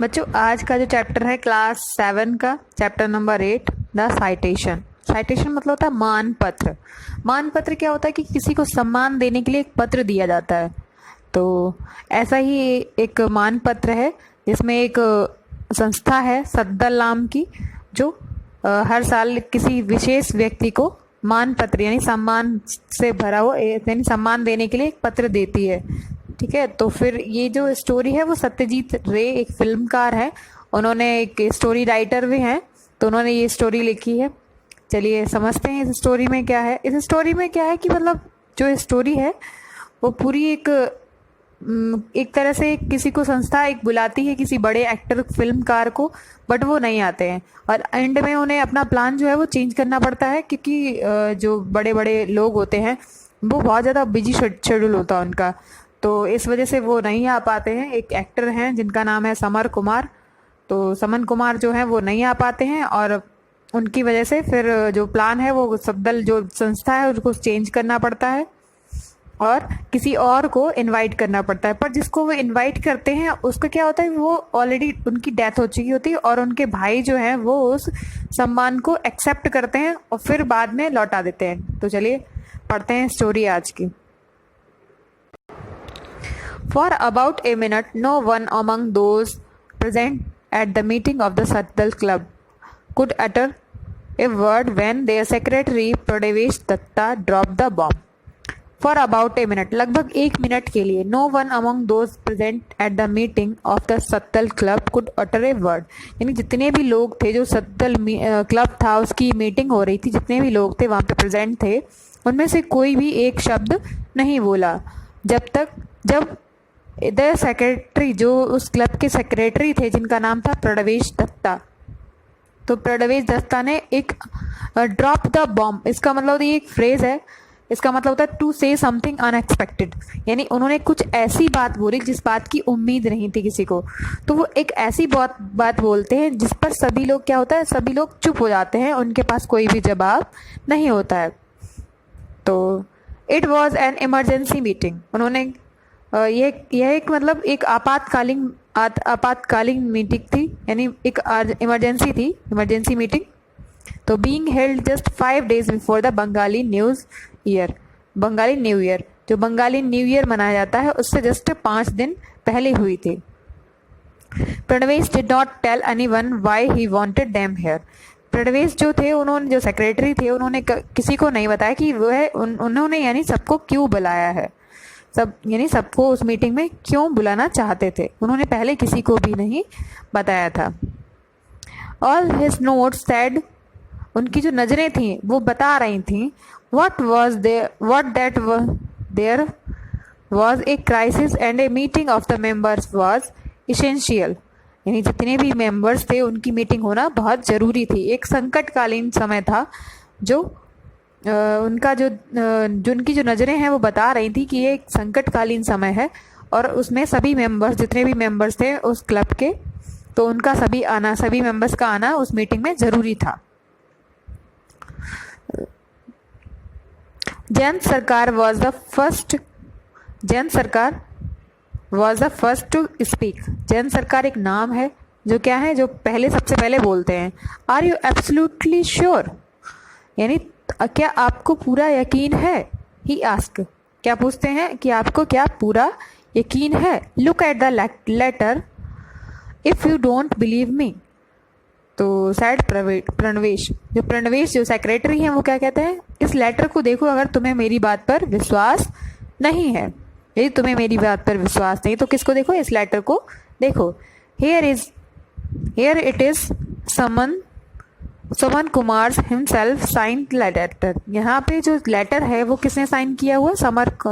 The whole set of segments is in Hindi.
बच्चों आज का जो चैप्टर है क्लास 7 का chapter number 8 the citation. Citation मतलब होता है मान पत्र। मान पत्र क्या होता है कि किसी को सम्मान देने के लिए एक पत्र दिया जाता है। तो ऐसा ही एक मान पत्र है जिसमें एक संस्था है सद्दल नाम की जो हर साल किसी विशेष व्यक्ति को मान पत्र यानी सम्मान से भरा हुआ यानी सम्मान देने के लिए एक पत्र देती है। ठीक है, तो फिर ये जो स्टोरी है वो सत्यजीत रे एक फिल्मकार है, उन्होंने एक स्टोरी राइटर भी हैं, तो उन्होंने ये स्टोरी लिखी है। चलिए समझते हैं इस स्टोरी में क्या है। इस स्टोरी में क्या है कि मतलब जो स्टोरी है वो पूरी एक तरह से किसी को संस्था एक बुलाती है किसी बड़े एक्टर फिल्मकार को, बट वो नहीं आते हैं और एंड में उन्हें अपना प्लान जो है वो चेंज करना पड़ता है क्योंकि जो बड़े बड़े लोग होते हैं वो बहुत ज़्यादा बिजी शेड्यूल होता है उनका, तो इस वजह से वो नहीं आ पाते हैं। एक एक्टर हैं जिनका नाम है समर कुमार, तो समन कुमार जो है वो नहीं आ पाते हैं और उनकी वजह से फिर जो प्लान है वो सद्दल जो संस्था है उसको चेंज करना पड़ता है और किसी और को इनवाइट करना पड़ता है। पर जिसको वो इनवाइट करते हैं उसका क्या होता है, वो ऑलरेडी उनकी डेथ हो चुकी होती है और उनके भाई जो हैं वो उस सम्मान को एक्सेप्ट करते हैं और फिर बाद में लौटा देते हैं। तो चलिए पढ़ते हैं स्टोरी आज की। For about a minute, no one among those present at the meeting of the Saddal Club could utter a word when their secretary Pradesh Datta dropped the bomb. For about a minute, लगभग 1 मिनट के लिए, no one among those present at the meeting of the Saddal Club could utter a word. यानी जितने भी लोग थे जो सद्दल क्लब था उसकी मीटिंग हो रही थी, जितने भी लोग थे वहाँ पे प्रेजेंट थे उनमें से कोई भी एक शब्द नहीं बोला जब द सेक्रेटरी जो उस क्लब के सेक्रेटरी थे जिनका नाम था प्रदेश दत्ता, तो प्रदेश दत्ता ने एक ड्रॉप द बॉम्ब, इसका मतलब ये एक फ्रेज है, इसका मतलब होता है टू से समथिंग अनएक्सपेक्टेड, यानी उन्होंने कुछ ऐसी बात बोली जिस बात की उम्मीद नहीं थी किसी को। तो वो एक ऐसी बात बोलते हैं जिस पर सभी लोग क्या होता है, सभी लोग चुप हो जाते हैं, उनके पास कोई भी जवाब नहीं होता है। तो it was an emergency meeting, उन्होंने यह एक मतलब एक आपातकालीन मीटिंग थी, यानी एक इमरजेंसी थी, इमरजेंसी मीटिंग। तो being held just 5 days before the Bengali new year, जो बंगाली न्यू ईयर मनाया जाता है उससे जस्ट 5 दिन पहले हुई थी। Pranavesh did not tell anyone why he wanted them here, Pranavesh जो थे उन्होंने जो सेक्रेटरी थे उन्होंने किसी को नहीं बताया कि उन्होंने यानी सबको क्यों बुलाया है, सबको उस मीटिंग में क्यों बुलाना चाहते थे, उन्होंने पहले किसी को भी नहीं बताया था। ऑल हिज नोट्स सेड, उनकी जो नज़रें थीं वो बता रही थीं what that there was a crisis and a meeting of the members was essential, यानी जितने भी मेंबर्स थे उनकी मीटिंग होना बहुत ज़रूरी थी। एक संकटकालीन समय था जो उनका जो उनकी जो नज़रें हैं वो बता रही थी कि ये एक संकटकालीन समय है और उसमें सभी मेंबर्स जितने भी मेंबर्स थे उस क्लब के, तो उनका सभी मेंबर्स का आना उस मीटिंग में ज़रूरी था। Jayant Sarkar was the first to speak. Jayant Sarkar एक नाम है जो क्या है, जो सबसे पहले बोलते हैं। आर यू एब्सोल्युटली श्योर, यानी क्या आपको पूरा यकीन है, ही आस्क, क्या पूछते हैं कि आपको क्या पूरा यकीन है। Look at the letter if you don't believe me, तो सैड प्रणवेश जो सेक्रेटरी हैं वो क्या कहते हैं, इस लेटर को देखो अगर तुम्हें मेरी बात पर विश्वास नहीं है, यदि तुम्हें मेरी बात पर विश्वास नहीं तो किसको देखो, इस लेटर को देखो। Here it is Saman Kumar himself sign letter, यहाँ पे जो लेटर है वो किसने साइन किया हुआ,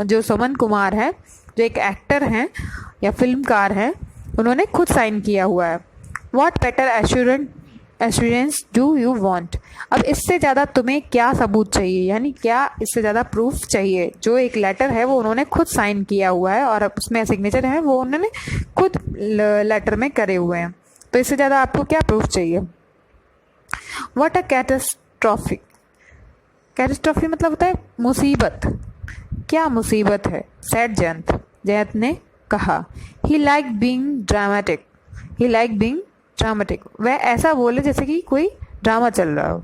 जो समन कुमार है जो एक एक्टर हैं या फिल्मकार हैं, उन्होंने खुद साइन किया हुआ है। What better assurance do you want, अब इससे ज़्यादा तुम्हें क्या सबूत चाहिए, यानी क्या इससे ज़्यादा प्रूफ चाहिए। जो एक लेटर है वो उन्होंने खुद साइन किया हुआ है और उसमें सिग्नेचर है वो उन्होंने खुद लेटर में करे हुए हैं, तो इससे ज़्यादा आपको क्या प्रूफ चाहिए। व्हाट अ कैटास्ट्रॉफी मतलब होता है मुसीबत, क्या मुसीबत है। सैड जयंत ने कहा। ही लाइक बीइंग ड्रामेटिक, ही लाइक बीइंग ड्रामेटिक, वह ऐसा बोले जैसे कि कोई ड्रामा चल रहा हो।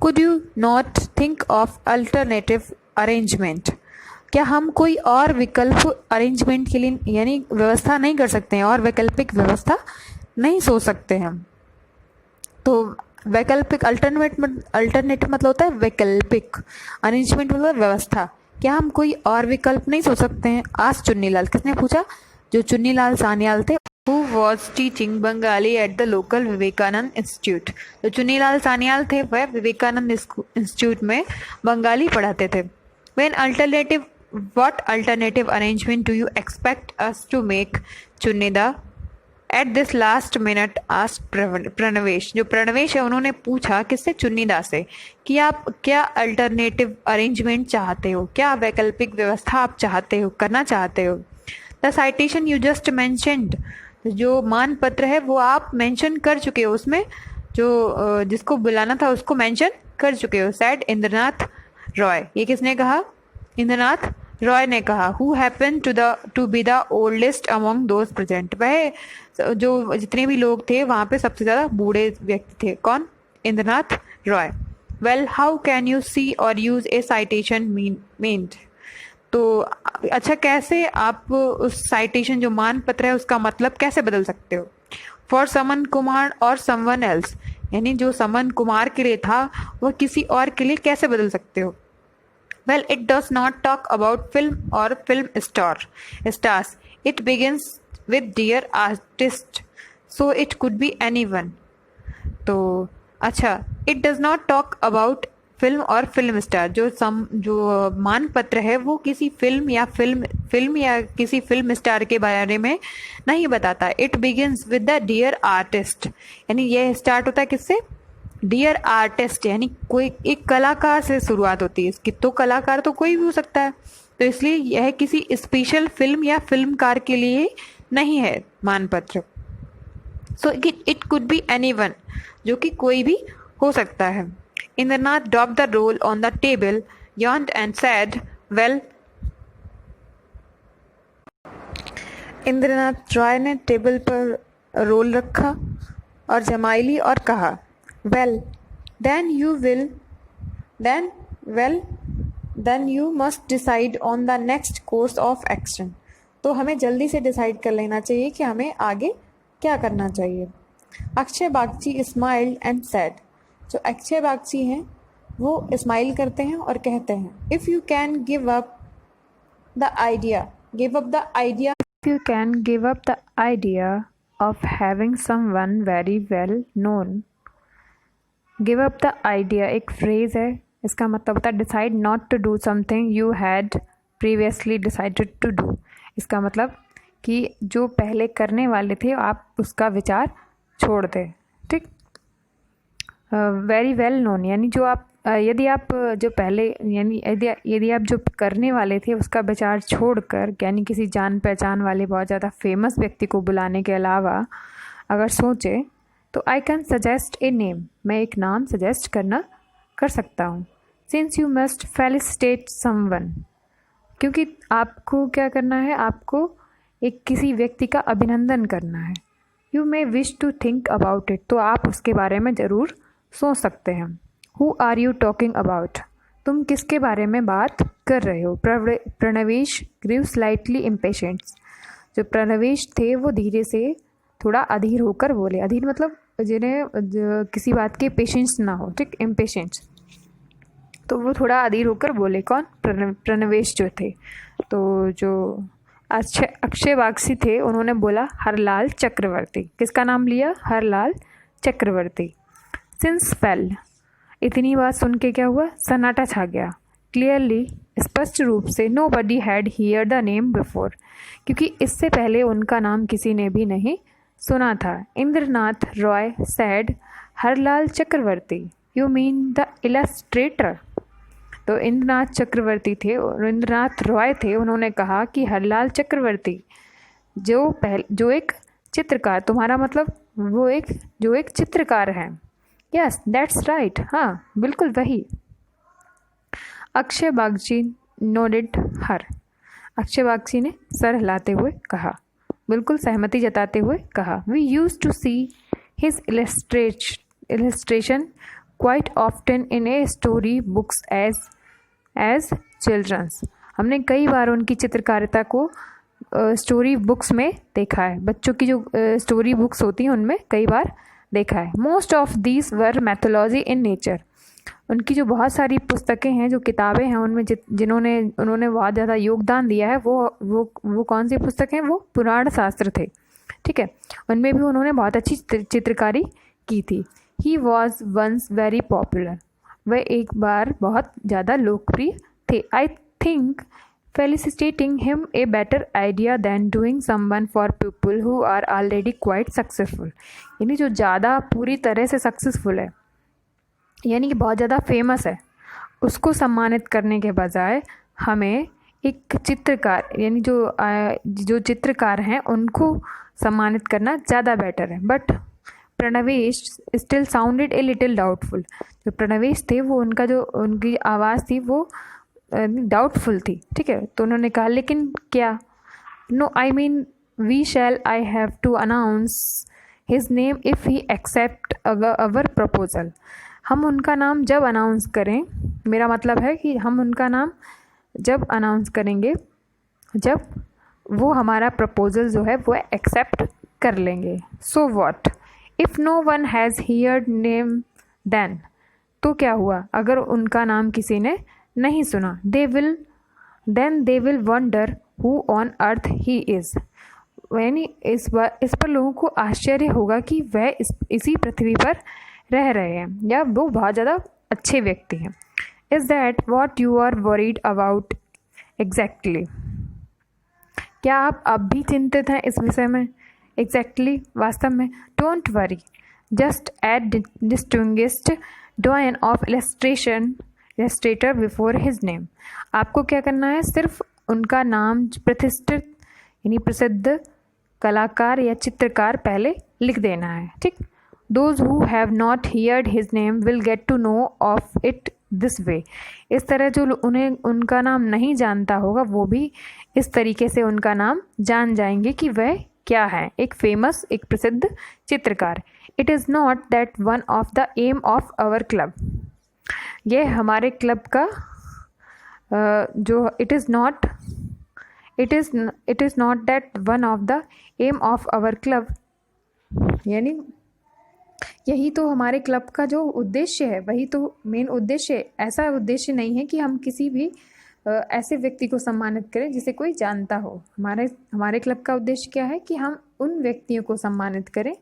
Could you not think of alternative arrangement, क्या हम कोई और विकल्प अरेंजमेंट के लिए यानी व्यवस्था नहीं कर सकते हैं, और वैकल्पिक व्यवस्था नहीं सोच सकते हैं। तो वैकल्पिक अल्टरनेटिव मतलब होता है वैकल्पिक, अरेंजमेंट मतलब व्यवस्था, क्या हम कोई और विकल्प नहीं सोच सकते हैं? आज चुन्नीलाल, किसने पूछा? जो चुन्नीलाल सान्याल थे, who was teaching Bengali at the local Vivekananda institute. तो चुन्नीलाल सान्याल थे, वह विवेकानंद इंस्टीट्यूट में बंगाली पढ़ाते थे। What alternative arrangement do you expect us to make, Chunnida at this last minute asked Pranavesh. जो प्रणवेश है उन्होंने पूछा किससे? चुन्नीदा से, कि आप क्या अल्टरनेटिव अरेंजमेंट चाहते हो, क्या वैकल्पिक व्यवस्था आप चाहते हो, करना चाहते हो। The citation you just mentioned, जो मान पत्र है वो आप मेंशन कर चुके हो, उसमें जो जिसको बुलाना था उसको मेंशन कर चुके हो। सैड इंद्रनाथ रॉय, ये किसने कहा? इंद्रनाथ रॉय ने कहा। Who happen to be the oldest among those present, वह जो जितने भी लोग थे वहाँ पे सबसे ज़्यादा बूढ़े व्यक्ति थे। कौन? Indranath Roy. Well how can you see और यूज ए साइटेशन मीन्ड, तो अच्छा कैसे आप उस साइटेशन जो मान पत्र है उसका मतलब कैसे बदल सकते हो? फॉर समन कुमार और समवन एल्स, यानी जो समन कुमार के लिए था वह किसी और के लिए कैसे बदल सकते हो? Well it does not talk about film और film stars, it begins with dear artist, so it could be anyone. तो अच्छा, it does not talk about film और फिल्म स्टार, जो मान पत्र है वो किसी फिल्म या किसी फिल्म स्टार के बारे में नहीं बताता। It begins with the dear artist, यानी यह स्टार्ट होता है किससे? डियर आर्टिस्ट, यानी कोई एक कलाकार से शुरुआत होती है इसकी। तो कलाकार तो कोई भी हो सकता है, तो इसलिए यह किसी स्पेशल फिल्म या फिल्मकार के लिए नहीं है मानपत्र। सो इट कुड बी एनीवन, जो कि कोई भी हो सकता है। Indranath dropped the roll on the table, yawned and said, well, Indranath Roy ने टेबल पर रोल रखा और जमाई ली और कहा, well, then you must decide on the next course of action. तो हमें जल्दी से डिसाइड कर लेना चाहिए कि हमें आगे क्या करना चाहिए। Akshay Bagchi smiled and said, जो अक्षय बागची हैं वो स्माइल करते हैं और कहते हैं, if you can give up the idea of having someone very well known. Give up the idea एक फ्रेज है, इसका मतलब होता है decide not to do something you had previously decided to do. इसका मतलब कि जो पहले करने वाले थे आप उसका विचार छोड़ दें। ठीक। वेरी वेल नोन, यानी जो आप यदि आप जो पहले यानी यदि आप जो करने वाले थे उसका विचार छोड़कर, यानी किसी जान पहचान वाले बहुत ज़्यादा फेमस व्यक्ति को बुलाने के अलावा अगर सोचें, तो I can suggest a name, मैं एक नाम सजेस्ट कर सकता हूँ। Since you must felicitate someone, क्योंकि आपको क्या करना है, आपको एक किसी व्यक्ति का अभिनंदन करना है। You may wish to think about it, तो आप उसके बारे में ज़रूर सोच सकते हैं। Who are you talking about, तुम किसके बारे में बात कर रहे हो? प्रणवेश ग्रीव स्लाइटली इम्पेशेंट, जो प्रणवेश थे वो धीरे से थोड़ा अधीर होकर बोले। अधीर मतलब जिन्हें किसी बात के पेशेंस ना हो। ठीक, इम्पेशेंट, तो वो थोड़ा अधीर होकर बोले। कौन? प्रणवेश जो थे। तो जो अक्षय बागची थे उन्होंने बोला हरलाल चक्रवर्ती। किसका नाम लिया? हरलाल चक्रवर्ती। सिंस फेल, इतनी बात सुन के क्या हुआ? सन्नाटा छा गया। क्लियरली, स्पष्ट रूप से, nobody had hear the name before, क्योंकि इससे पहले उनका नाम किसी ने भी नहीं सुना था। Indranath Roy said, Harlal Chakraborty, you mean the illustrator. तो इंद्रनाथ रॉय थे, उन्होंने कहा कि हरलाल चक्रवर्ती जो एक चित्रकार, तुम्हारा मतलब जो एक चित्रकार है। यस दैट्स राइट, हाँ बिल्कुल वही। अक्षय बागची नोडेड हर, अक्षय बागची ने सर हिलाते हुए कहा। बिल्कुल सहमति जताते हुए कहा, we use to see his illustration quite often in a story books as children's। हमने कई बार उनकी चित्रकारिता को स्टोरी बुक्स में देखा है, बच्चों की जो स्टोरी बुक्स होती हैं उनमें कई बार देखा है। Most of these were mythology in nature. उनकी जो बहुत सारी पुस्तकें हैं, जो किताबें हैं, उनमें जिन्होंने उन्होंने बहुत ज़्यादा योगदान दिया है वो कौन सी पुस्तकें? वो पुराण शास्त्र थे, ठीक है। उनमें भी उन्होंने बहुत अच्छी चित्रकारी की थी। He was once very popular. वह एक बार बहुत ज़्यादा लोकप्रिय थे। I think felicitating him a better idea than doing someone for people who are already quite successful। यानी जो ज़्यादा पूरी तरह से सक्सेसफुल है, यानी कि बहुत ज़्यादा फेमस है, उसको सम्मानित करने के बजाय हमें एक चित्रकार, यानी जो चित्रकार हैं उनको सम्मानित करना ज़्यादा बेटर है। But Pranavesh still sounded a little doubtful. जो प्रणवेश थे वो उनकी आवाज़ थी वो डाउटफुल थी, ठीक है। तो उन्होंने कहा, लेकिन क्या? No, I mean we shall I have to announce his name if he accept our proposal. हम उनका नाम जब अनाउंस करें, मेरा मतलब है कि हम उनका नाम जब अनाउंस करेंगे जब वो हमारा प्रपोजल जो है वो एक्सेप्ट कर लेंगे। So what if no one has heard name then? तो क्या हुआ अगर उनका नाम किसी ने नहीं सुना? They will wonder who on earth he is. यानी इस पर लोगों को आश्चर्य होगा कि वह इसी पृथ्वी पर रह रहे हैं या वो बहुत ज़्यादा अच्छे व्यक्ति हैं। Is that what you are worried about exactly? क्या आप अब भी चिंतित हैं इस विषय में? एग्जैक्टली, वास्तव में। Don't worry, just add distinguished doyen of illustrator before his name. आपको क्या करना है? सिर्फ उनका नाम प्रतिष्ठित यानी प्रसिद्ध कलाकार या चित्रकार पहले लिख देना है, ठीक। Those who have not heard his name will get to know of it this way. इस तरह जो उनका नाम नहीं जानता होगा वो भी इस तरीके से उनका नाम जान जाएंगे कि वह क्या है, एक फेमस, एक प्रसिद्ध चित्रकार। It is not that one of the aim of our club. यह हमारे क्लब का जो it is not that one of the aim of our club, यानी यही तो हमारे क्लब का जो उद्देश्य है, वही तो मेन उद्देश्य है। ऐसा उद्देश्य नहीं है कि हम किसी भी ऐसे व्यक्ति को सम्मानित करें जिसे कोई जानता हो। हमारे क्लब का उद्देश्य क्या है कि हम उन व्यक्तियों को सम्मानित करें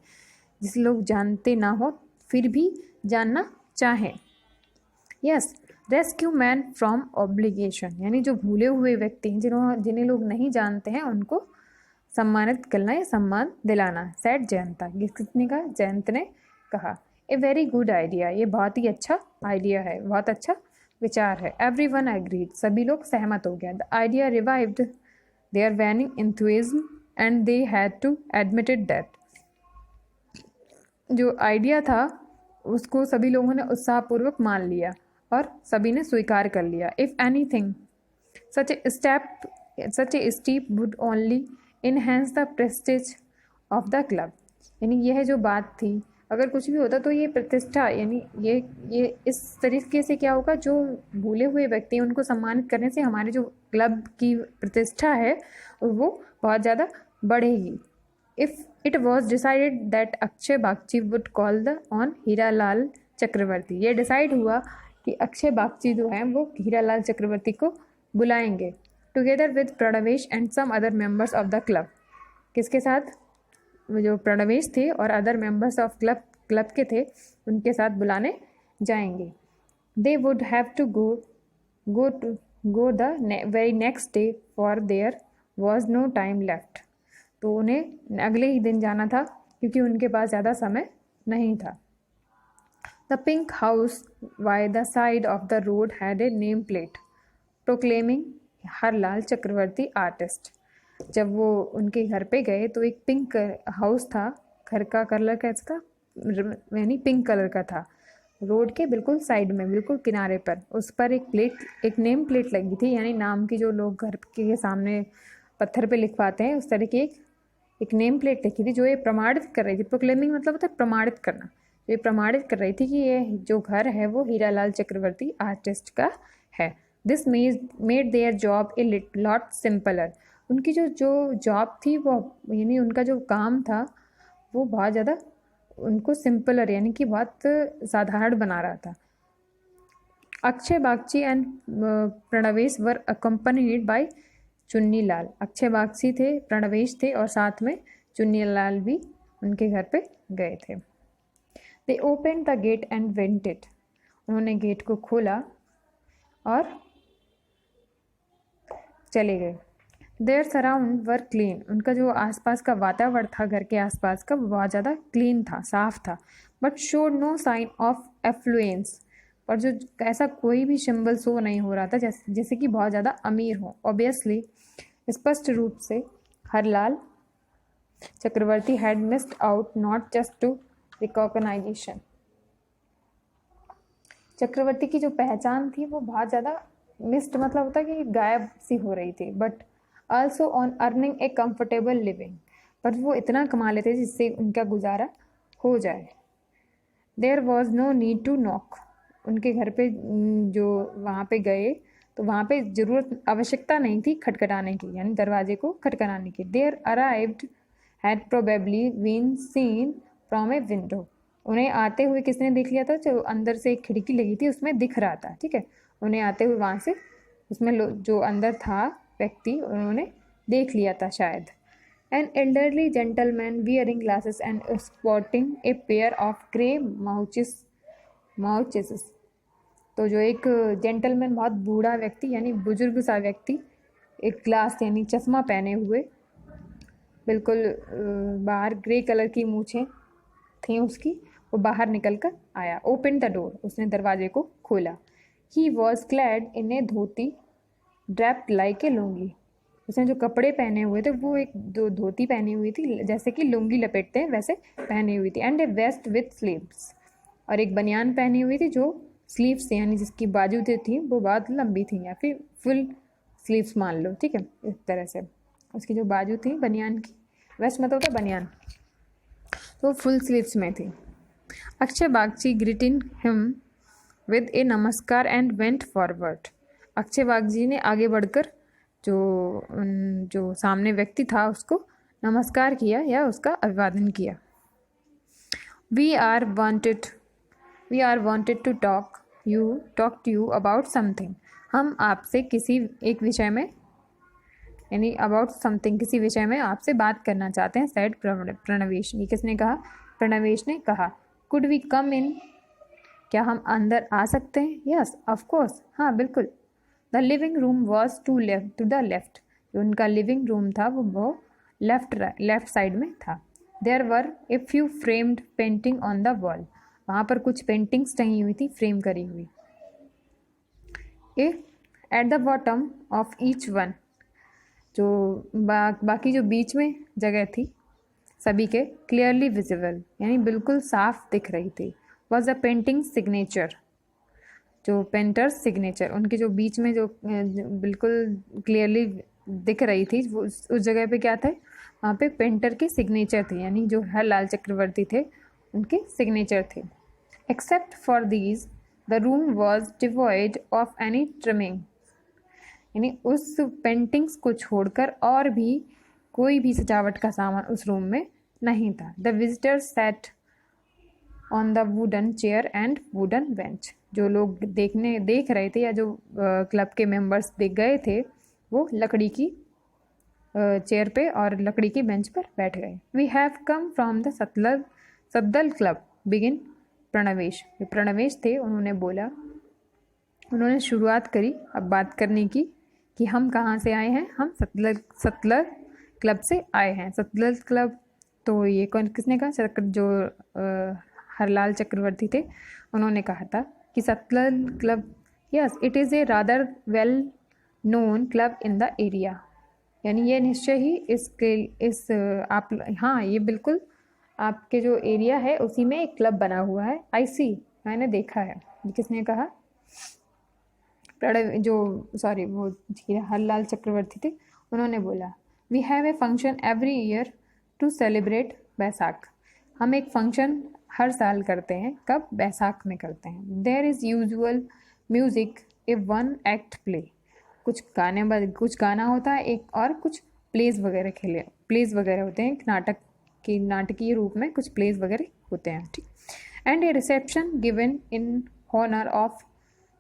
जिसे लोग जानते ना हो फिर भी जानना चाहें। Yes, rescue man from obligation, यानी जो भूले हुए व्यक्ति हैं जिन्हें लोग नहीं जानते हैं उनको सम्मानित करना या सम्मान दिलाना। सेड जयंता, ये किसने कहा? जयंत ने कहा। ए वेरी गुड आइडिया, ये बहुत ही अच्छा आइडिया है, बहुत अच्छा विचार है। एवरीवन एग्रीड, सभी लोग सहमत हो गया। The idea revived their waning enthusiasm and they had to admitted that. जो आइडिया था उसको सभी लोगों ने उत्साहपूर्वक मान लिया और सभी ने स्वीकार कर लिया। If anything such a step would only enhance the Prestige of the club. यानी यह जो बात थी, अगर कुछ भी होता तो ये प्रतिष्ठा, यानी ये इस तरीके से क्या होगा, जो भूले हुए व्यक्ति हैं उनको सम्मानित करने से हमारे जो क्लब की प्रतिष्ठा है वो बहुत ज़्यादा बढ़ेगी। If it was decided that Akshay Bagchi would call the on Hiralal Chakraborty. ये डिसाइड हुआ कि अक्षय बागची जो हैं वो हीरालाल चक्रवर्ती को बुलाएंगे together with Pranavesh and some other members of the club. किसके साथ? जो प्रणवेश थे और अदर मेंबर्स ऑफ क्लब के थे उनके साथ बुलाने जाएंगे। They would have to go the very next day for there was no time left. तो उन्हें अगले ही दिन जाना था क्योंकि उनके पास ज़्यादा समय नहीं था। The pink house by the side of the road had a name plate proclaiming Harlal Chakraborty artist. जब वो उनके घर पे गए तो एक पिंक हाउस था, घर का कलर कैसा था? यानी पिंक कलर का था। रोड के बिल्कुल साइड में, बिल्कुल किनारे पर, उस पर एक नेम प्लेट लगी थी, यानी नाम की जो लोग घर के सामने पत्थर पे लिखवाते हैं उस तरह की एक नेम प्लेट लिखी थी जो ये प्रमाणित कर रही थी। प्रोक्लेमिंग मतलब होता है प्रमाणित करना। ये प्रमाणित कर रही थी कि ये जो घर है वो हीरालाल चक्रवर्ती आर्टिस्ट का है। This made their job a lot simpler. उनकी जो जो जॉब थी वो यानी उनका जो काम था वो बहुत ज़्यादा उनको सिंपलर यानी कि बहुत साधारण बना रहा था। Akshay Bagchi and Pranavesh were accompanied by Chunni Lal. Akshay Bagchi थे, प्रणवेश थे और साथ में चुन्नी लाल भी उनके घर पे गए थे। They open the gate and went it. उन्होंने गेट को खोला और चले गए। There surround were clean. उनका जो आसपास का वातावरण था घर के आसपास का वो बहुत ज़्यादा क्लीन था, साफ था। But showed no sign of affluence. पर जो ऐसा कोई भी सिंबल शो नहीं हो रहा था जैसे कि बहुत ज़्यादा अमीर हो। ऑब्वियसली स्पष्ट रूप से Haralal Chakraborty had missed out not just to recognition. Chakraborty की जो पहचान थी वो बहुत ज़्यादा मिस्ड मतलब होता है कि गायब सी हो रही थी, but also on earning a comfortable living. पर वो इतना कमा लेते जिससे उनका गुजारा हो जाए। There was no need to knock. उनके घर पे जो वहाँ पे गए तो वहाँ पे ज़रूरत आवश्यकता नहीं थी खटखटाने की, यानी दरवाजे को खटखटाने की। There arrived had probably been seen from a window. उन्हें आते हुए किसने देख लिया था? जो अंदर से एक खिड़की लगी थी उसमें दिख रहा था, ठीक है। उन्हें आते हुए वहाँ से उसमें जो अंदर था व्यक्ति उन्होंने देख लिया था शायद। An elderly gentleman wearing glasses and spotting a pair of grey moustaches. तो जो एक जेंटलमैन बहुत बूढ़ा व्यक्ति यानी बुजुर्ग सा व्यक्ति एक ग्लास यानी चश्मा पहने हुए बिल्कुल बाहर ग्रे कलर की मूछें थी उसकी, वो बाहर निकल कर आया। Open the door. उसने दरवाजे को खोला। He was clad in A dhoti draped like a lungi. उसने जो कपड़े पहने हुए थे वो एक जो धोती पहनी हुई थी जैसे कि लुंगी लपेटते हैं वैसे पहनी हुई थी। And a vest with sleeves. और एक बनियान पहनी हुई थी जो स्लीव्स यानी जिसकी बाजू थी वो बहुत लंबी थी या फिर फुल स्लीव्स मान लो, ठीक है। इस तरह से उसकी जो बाजू थी बनियान की, वेस्ट मतलब होता बनियान, तो फुल स्लीव्स में थी। Akshay Bagchi greeting him with a namaskar and went forward. Akshay Bagchi ने आगे बढ़कर जो सामने व्यक्ति था उसको नमस्कार किया या उसका अभिवादन किया। We are wanted to talk to you about something. हम आपसे किसी एक विषय में यानी अबाउट समथिंग किसी विषय में आपसे बात करना चाहते हैं। सेड प्रणवेश। ये किसने कहा? प्रणवेश ने कहा। Could we come in? क्या हम अंदर आ सकते हैं? Yes of course. हाँ बिल्कुल। The living room was to the left. जो उनका लिविंग रूम था वो लेफ्ट साइड में था। There were a few framed painting on the wall. वहाँ पर कुछ पेंटिंग्स टंगी हुई थी फ्रेम करी हुई। At the bottom of each one. जो बाकी जो बीच में जगह थी सभी के क्लियरली विजिबल यानी बिल्कुल साफ दिख रही थी। Was a painting signature. जो पेंटर्स सिग्नेचर उनके जो बीच में जो बिल्कुल क्लियरली दिख रही थी उस जगह पे क्या थे? वहाँ पे पेंटर के सिग्नेचर थे यानी जो हरलाल चक्रवर्ती थे उनके सिग्नेचर थे। Except for these the room was devoid of any trimming. यानी उस पेंटिंग्स को छोड़कर और भी कोई भी सजावट का सामान उस रूम में नहीं था। The visitors sat on the wooden chair and wooden bench. जो लोग देख रहे थे या जो क्लब के मेंबर्स देख गए थे वो लकड़ी की चेयर पे और लकड़ी की बेंच पर बैठ गए। We have come from the Saddal club begin Pranavesh. Pranavesh थे उन्होंने बोला, उन्होंने शुरुआत करी अब बात करने की कि हम कहाँ से आए हैं। हम सतलज क्लब से आए हैं। सतलज क्लब तो ये कौन किसने कहा? जो हरलाल चक्रवर्ती थे उन्होंने कहा था कि Sutlej club yes it is a rather well known club in the area. यानी ये निश्चय ही आप हाँ ये बिल्कुल आपके जो एरिया है उसी में एक क्लब बना हुआ है। आई सी मैंने देखा है। किसने कहा? हरलाल चक्रवर्ती थे उन्होंने बोला। We have a function every year to celebrate Baisakh. हम एक फंक्शन हर साल करते हैं, कब? बैसाख में करते हैं। There is usual music a one act play. कुछ गाना होता है एक, और कुछ प्लेज वगैरह होते हैं, नाटकीय रूप में कुछ प्लेज वगैरह होते हैं, ठीक। And a reception given in honour of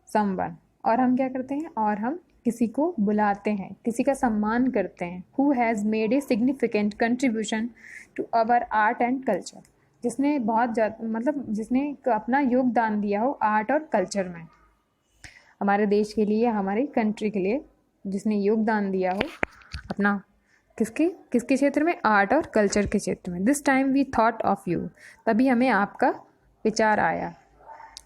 someone. और हम क्या करते हैं? और हम किसी को बुलाते हैं, किसी का सम्मान करते हैं। Who has made a significant contribution to our art and culture. जिसने जिसने अपना योगदान दिया हो आर्ट और कल्चर में, हमारे देश के लिए, हमारी कंट्री के लिए जिसने योगदान दिया हो अपना, किसके क्षेत्र में? आर्ट और कल्चर के क्षेत्र में। This time we thought of you. तभी हमें आपका विचार आया।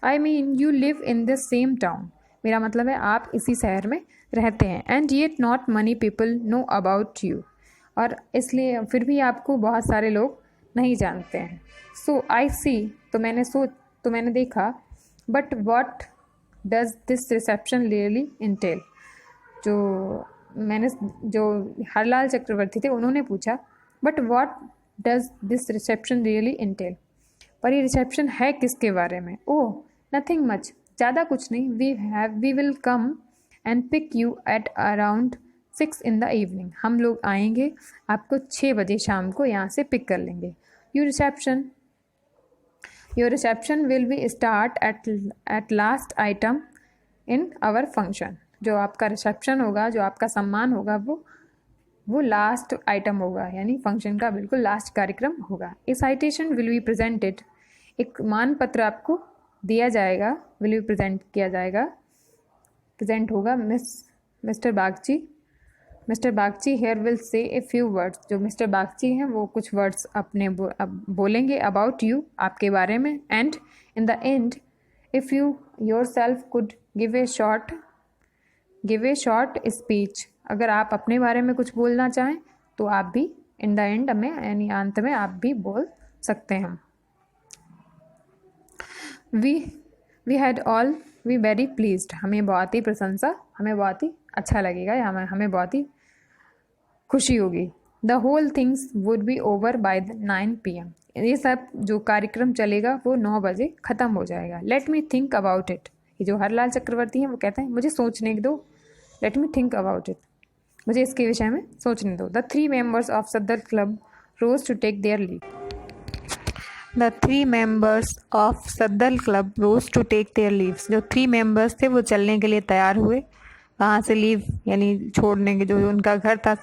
I mean you live in the same town. मेरा मतलब है आप इसी शहर में रहते हैं। And yet not many people know about you. और इसलिए फिर भी आपको बहुत सारे लोग नहीं जानते हैं। सो आई सी। तो मैंने देखा। But what does this reception really entail. जो हरलाल चक्रवर्ती थे उन्होंने पूछा, but what does this reception really entail. पर ये रिसेप्शन है किसके बारे में? Oh nothing much. ज़्यादा कुछ नहीं। We will come and pick you at around 6 in the evening। हम लोग आएंगे, आपको 6 बजे शाम को यहाँ से पिक कर लेंगे। Your reception will be start at last item in our function. जो आपका रिसेप्शन होगा, जो आपका सम्मान होगा, वो लास्ट आइटम होगा, यानी फंक्शन का बिल्कुल लास्ट कार्यक्रम होगा। A citation will be presented. एक मान पत्र आपको दिया जाएगा, विल बी प्रेजेंट होगा mister Bagchi here will say a few words. जो मिस्टर बागची हैं वो कुछ वर्ड्स अपने बोलेंगे अबाउट यू, आपके बारे में। And in the end if you your self could give a short speech. अगर आप अपने बारे में कुछ बोलना चाहें तो आप भी इन द एंड में, यानी अंत में, आप भी बोल सकते हैं। We had all we very pleased. हमें बहुत ही प्रशंसा, हमें बहुत ही अच्छा लगेगा, या हमें बहुत ही खुशी होगी। The whole things would be over by 9 PM। ये सब जो कार्यक्रम चलेगा वो 9 बजे ख़त्म हो जाएगा। Late me think about it. ये जो हरलाल चक्रवर्ती हैं वो कहते हैं मुझे सोचने दो। Let me think about it. मुझे इसके विषय में सोचने दो। The 3 members of Saddal club rose to take their leave. The 3 members of Saddal club rose to take their leaves. जो 3 members थे वो चलने के लिए तैयार हुए। कहाँ से? लीव, यानी छोड़ने के, जो उनका घर था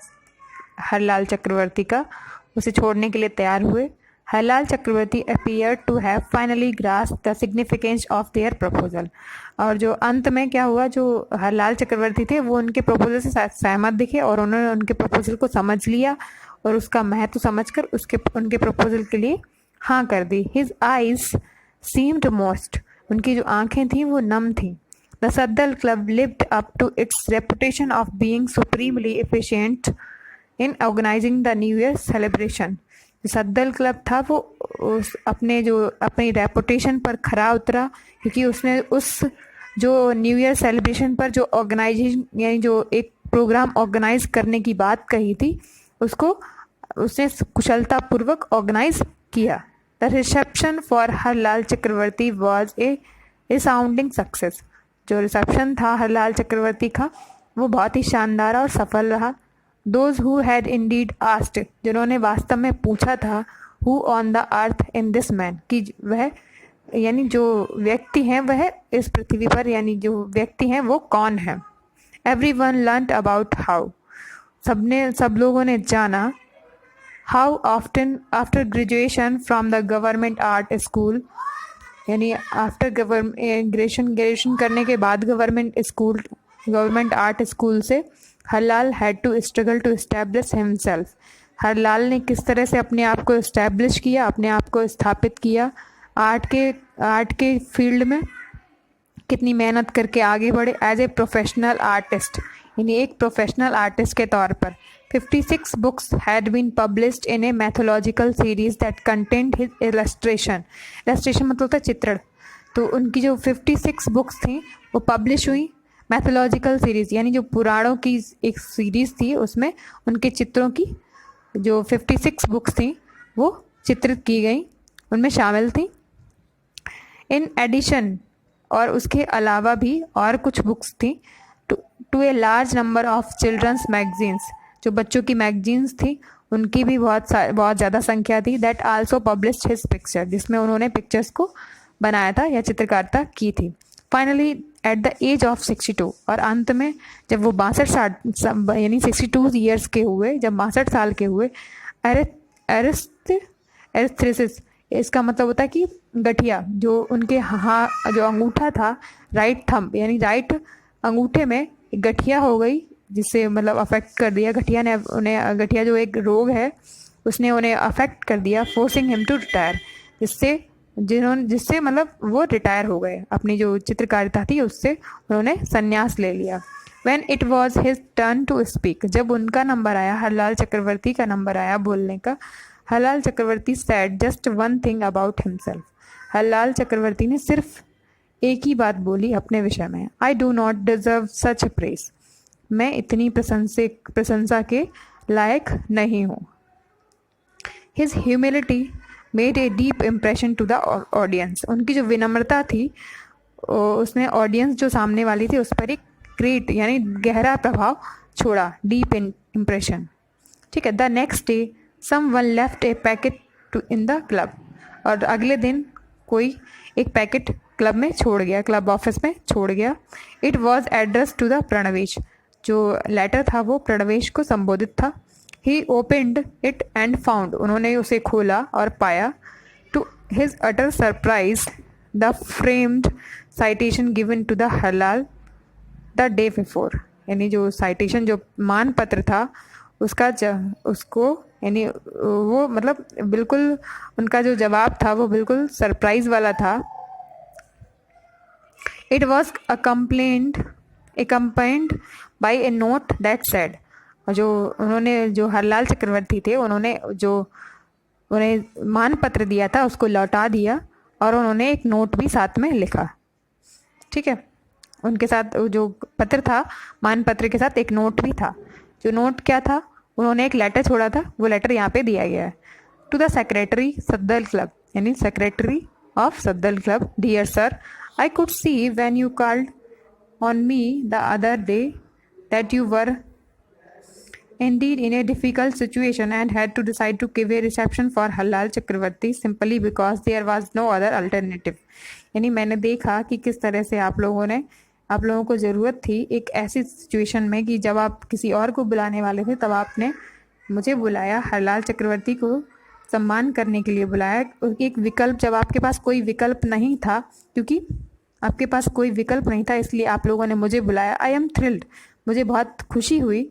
हरलाल चक्रवर्ती का, उसे छोड़ने के लिए तैयार हुए। Haralal Chakraborty appear to have finally grasped the significance of their proposal. और जो अंत में क्या हुआ, जो हरलाल चक्रवर्ती थे वो उनके प्रपोजल से सहमत दिखे और उन्होंने उनके प्रपोजल को समझ लिया और उसका महत्व समझकर उनके प्रपोजल के लिए हाँ कर दी। His eyes seemed moist. उनकी जो आंखें थीं वो नम थीं। The Saddal club lived up to its reputation of being supremely efficient in organising the new year celebration. Saddal club था वो अपनी रेपुटेशन पर खरा उतरा, क्योंकि उसने उस जो न्यू ईयर सेलिब्रेशन पर जो ऑर्गेनाइजेशन, यानी जो एक प्रोग्राम ऑर्गेनाइज करने की बात कही थी, उसने कुशलतापूर्वक ऑर्गेनाइज किया। The reception for Harlal Chakraborty was a sounding success. जो रिसेप्शन था हरलाल चक्रवर्ती का वो बहुत ही शानदार और सफल रहा। Those who had Indeed asked. जिन्होंने वास्तव में पूछा था, who on the earth in this man, कि वह, यानी जो व्यक्ति हैं वह इस पृथ्वी पर, यानी जो व्यक्ति हैं वो कौन है। Everyone learned about how. सब लोगों ने जाना। How often after graduation from the government art school, यानी आफ्टर ग्रेजुएशन करने के बाद गवर्नमेंट आर्ट स्कूल से Harlal had to struggle to establish himself. Harlal ने किस तरह से अपने आप को इस्टेब्लिश किया, अपने आप को स्थापित किया आर्ट के फील्ड में, कितनी मेहनत करके आगे बढ़े एज ए प्रोफेशनल आर्टिस्ट, यानी एक प्रोफेशनल आर्टिस्ट के तौर पर। 56 books had been published in a mythological series that contained his illustration मतलब होता है चित्रण। तो उनकी जो 56 बुक्स थी वो पब्लिश हुई मैथोलॉजिकल सीरीज़, यानी जो पुराणों की एक सीरीज़ थी, उसमें उनके चित्रों की जो 56 बुक्स थी वो चित्रित की गई, उनमें शामिल थी। इन एडिशन, और उसके अलावा भी और कुछ बुक्स थी, to a large number of childrens magazines, जो बच्चों की मैगजीन्स थी उनकी भी बहुत ज़्यादा संख्या थी। That also published his picture, जिसमें उन्होंने पिक्चर्स को बनाया था या चित्रकारिता की थी। Finally at the age of 62, और अंत में जब वो 62 यानी 62 ईयर्स के हुए, जब 62 साल के हुए, एरिस्थ्रेसिस, इसका मतलब होता है कि गठिया, जो उनके जो अंगूठा था, राइट थंब यानी राइट अंगूठे में गठिया हो गई, जिससे मतलब अफेक्ट कर दिया, गठिया ने उन्हें, गठिया जो एक रोग है उसने उन्हें अफेक्ट कर दिया, फोर्सिंग हिम टू रिटायर, जिससे मतलब वो रिटायर हो गए, अपनी जो चित्रकारिता थी उससे उन्होंने संन्यास ले लिया। When it was his turn to speak, जब उनका नंबर आया, हरलाल चक्रवर्ती का नंबर आया बोलने का, हरलाल चक्रवर्ती said just one thing about himself, Harlal चक्रवर्ती ने सिर्फ एक ही बात बोली अपने विषय में, I do not deserve such a praise, मैं इतनी प्रशंसा के लायक नहीं हूँ। His humility made a deep impression to the audience, उनकी जो विनम्रता थी उसने ऑडियंस जो सामने वाली थी उस पर एक ग्रेट यानी गहरा प्रभाव छोड़ा, डीप इम्प्रेशन। ठीक है। The next day someone left a packet to in the club, और अगले दिन कोई एक पैकेट क्लब में छोड़ गया, क्लब ऑफिस में छोड़ गया। It was address to the Pranavesh, जो लेटर था वो प्रणवेश को संबोधित था। He opened it and found, उन्होंने उसे खोला और पाया, to his utter surprise, the framed citation given to the Haralal the day before, यानी जो साइटेशन, जो मान पत्र था उसका उसको यानी वो मतलब बिल्कुल उनका जो जवाब था वो बिल्कुल सरप्राइज वाला था। It was accompanied by A note that said, जो उन्होंने, जो हरलाल चक्रवर्ती थे, उन्होंने जो उन्हें मान पत्र दिया था उसको लौटा दिया, और उन्होंने एक नोट भी साथ में लिखा। ठीक है। उनके साथ जो पत्र था, मान पत्र के साथ एक नोट भी था। जो नोट क्या था, उन्होंने एक लेटर छोड़ा था, वो लेटर यहाँ पे दिया गया है। To the secretary Saddal club, यानी secretary of Saddal club, dear sir, I could see when you called on me the other day that you were indeed in a difficult situation and had to decide to give a reception for Harlal Chakraborty simply because there was no other alternative, यानी मैंने देखा कि किस तरह से आप लोगों को ज़रूरत थी एक ऐसी सिचुएशन में कि जब आप किसी और को बुलाने वाले थे तब आपने मुझे बुलाया, हरलाल चक्रवर्ती को सम्मान करने के लिए बुलाया। एक विकल्प, जब आपके पास कोई विकल्प नहीं था, क्योंकि आपके पास कोई विकल्प नहीं था इसलिए आप लोगों ने मुझे बुलाया। आई एम थ्रिल्ड, मुझे बहुत खुशी हुई,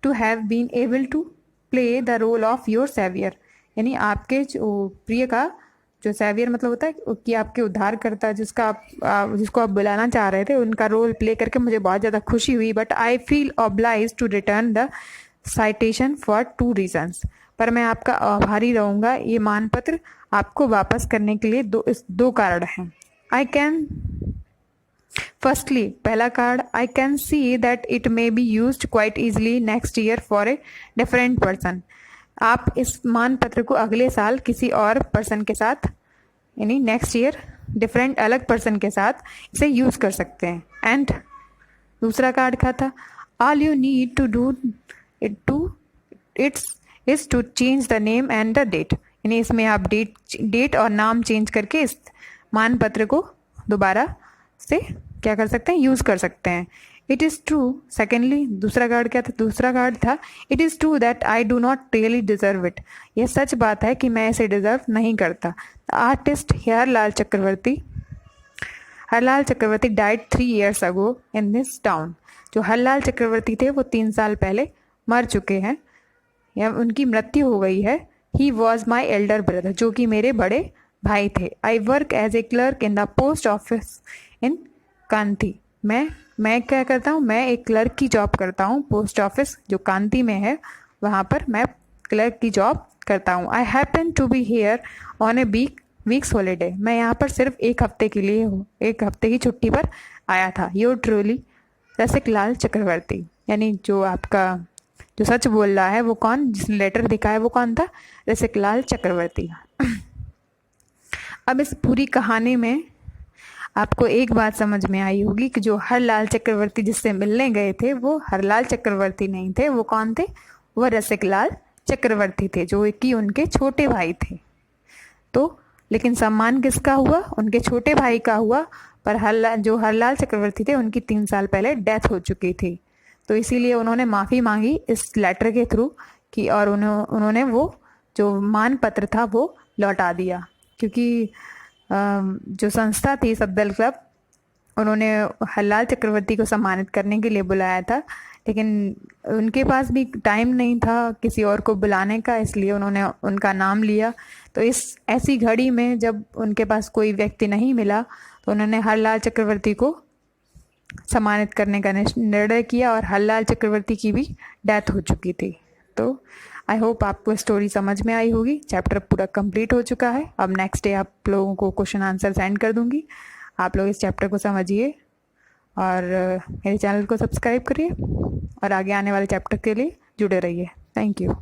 to have been able to play the role of your saviour, यानी आपके जो प्रिय का, जो सेवियर मतलब होता है कि आपके उद्धारकर्ता, जिसको आप बुलाना चाह रहे थे, उनका रोल प्ले करके मुझे बहुत ज़्यादा खुशी हुई। But I feel oblige to return the citation for 2 reasons, पर मैं आपका आभारी रहूँगा ये मानपत्र आपको वापस करने के लिए 2 कारण हैं। आई कैन फर्स्टली, पहला card, I can see that it may be used quite easily next year for a different person, आप इस मान पत्र को अगले साल किसी और पर्सन के साथ, यानी नेक्स्ट ईयर डिफरेंट अलग पर्सन के साथ इसे यूज़ कर सकते हैं। एंड दूसरा कार्ड क्या था, all you need to do it's to change the name and the date, यानी इसमें आप डेट और नाम चेंज करके इस मान पत्र को दोबारा से क्या कर सकते हैं, यूज़ कर सकते हैं। इट इज़ ट्रू, सेकेंडली दूसरा कार्ड क्या था, दूसरा कार्ड था, it is true that I do not really deserve it, यह सच बात है कि मैं इसे डिज़र्व नहीं करता। Artist Harlal Chakraborty died 3 years ago in this town, जो हरलाल चक्रवर्ती थे वो 3 साल पहले मर चुके हैं, या उनकी मृत्यु हो गई है। He was my elder brother, जो कि मेरे बड़े भाई थे। I work as a clerk in the post office in Kanti, मैं क्या करता हूँ, मैं एक क्लर्क की जॉब करता हूँ, पोस्ट ऑफिस जो कांति में है वहाँ पर मैं क्लर्क की जॉब करता हूँ। I happen to be here on a week's holiday, मैं यहाँ पर सिर्फ एक हफ्ते की छुट्टी पर आया था। योर ट्रूली रसिक लाल चक्रवर्ती, यानी जो आपका जो सच बोल रहा है वो कौन, जिसने लेटर दिखा है वो कौन था, रसिकलाल चक्रवर्ती। अब इस पूरी कहानी में आपको एक बात समझ में आई होगी कि जो हरलाल चक्रवर्ती जिससे मिलने गए थे वो हरलाल चक्रवर्ती नहीं थे, वो कौन थे, वो रसिकलाल चक्रवर्ती थे, जो कि उनके छोटे भाई थे। तो लेकिन सम्मान किसका हुआ, उनके छोटे भाई का हुआ, पर हरलाल चक्रवर्ती थे उनकी 3 साल पहले डेथ हो चुकी थी। तो इसीलिए उन्होंने माफ़ी मांगी इस लेटर के थ्रू कि, और उन्होंने वो जो मान पत्र था वो लौटा दिया, क्योंकि जो संस्था थी सफदर क्लब, उन्होंने हरलाल चक्रवर्ती को सम्मानित करने के लिए बुलाया था, लेकिन उनके पास भी टाइम नहीं था किसी और को बुलाने का, इसलिए उन्होंने उनका नाम लिया। तो इस ऐसी घड़ी में जब उनके पास कोई व्यक्ति नहीं मिला तो उन्होंने हरलाल चक्रवर्ती को सम्मानित करने का निर्णय किया, और हरलाल चक्रवर्ती की भी डेथ हो चुकी थी। तो आई होप आपको स्टोरी समझ में आई होगी। चैप्टर पूरा कंप्लीट हो चुका है। अब नेक्स्ट डे आप लोगों को क्वेश्चन आंसर सेंड कर दूंगी। आप लोग इस चैप्टर को समझिए और मेरे चैनल को सब्सक्राइब करिए और आगे आने वाले चैप्टर के लिए जुड़े रहिए। Thank you.